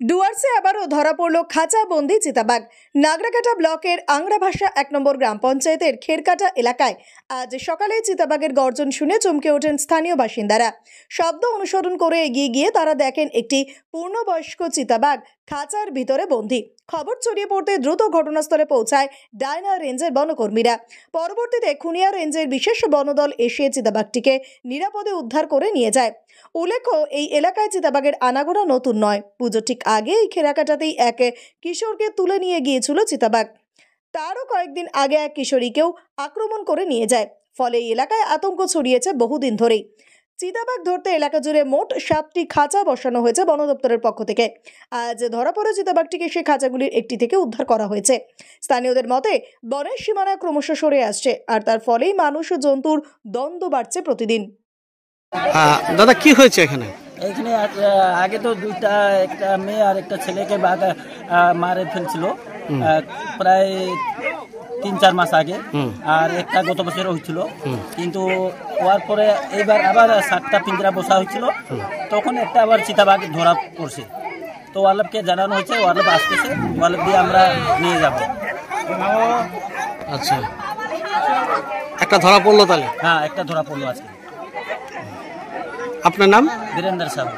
ডুয়ার্সে আবারও ধরা পড়ল খাঁচাবন্দি চিতাবাঘ। নাগরাকাটা ব্লকের আংরাভাষা 1 নম্বর গ্রাম পঞ্চায়েতের খেরকাটা এলাকায় আজ সকালে চিতাবাঘের গর্জন শুনে চমকে ওঠেন স্থানীয় বাসিন্দারা। শব্দ অনুসরণ করে এগিয়ে গিয়ে তারা দেখেন একটি পূর্ণবয়স্ক চিতাবাঘ খাঁচার ভিতরে বন্দী। খবর ছড়িয়ে পড়তে দ্রুত ঘটনাস্থলে পৌঁছায় ডায়না রেঞ্জের বনকর্মীরা। পরবর্তীতে খুনিয়া রেঞ্জের বিশেষ বনদল এসে চিতাবাঘটিকে নিরাপদে উদ্ধার করে নিয়ে যায়। উল্লেখ্য, এই এলাকায় চিতাবাঘের আনাগোনা নতুন নয়। পুজো ঠিক আগে এই খেরাকাটাতেই এক কিশোরকে তুলে নিয়ে গিয়েছিল চিতাবাঘ। তারও কয়েকদিন আগে এক কিশোরীকেও আক্রমণ করে নিয়ে যায়। ফলে এই এলাকায় আতঙ্ক ছড়িয়েছে বহুদিন ধরেই। চিতাবাঘ ধরতে এলাকা জুড়ে মোট 7টি খাঁচা বসানো হয়েছে বন দপ্তরের পক্ষ থেকে। আজ ধরা পড়ে চিতাবাঘটিকে সেই খাঁচাগুলির একটি থেকে উদ্ধার করা হয়েছে। স্থানীয়দের মতে, বনের সীমানা ক্রমশ সরে আসছে, আর তার ফলেই মানুষ ও জন্তুর দ্বন্দ্ব বাড়ছে প্রতিদিন। দাদা, কি হয়েছে এখানে? এখানে আগে তো দুইটা, একটা মেয়ে আর একটা ছেলেকে বাঘ মারে ফেলছিল প্রায় 3-4 মাস আগে, আর একটা গত বছর হয়েছিল। কিন্তু হওয়ার পরে এইবার আবার 7টা পিঞ্জরা বসা হয়েছিল, তখন একটা আবার চিতাবাঘ ধরা পড়ছে। তো ওয়ার্ল্ডকে জানানো হয়েছে, ওয়ার্ল্ড আসতেছে, ওয়ার্ল্ড দিয়ে আমরা নিয়ে যাব। আচ্ছা, একটা ধরা পড়লো তাহলে? হ্যাঁ, একটা ধরা পড়লো আজকে। আপনার নাম? বীরেন্দ্র সাহু।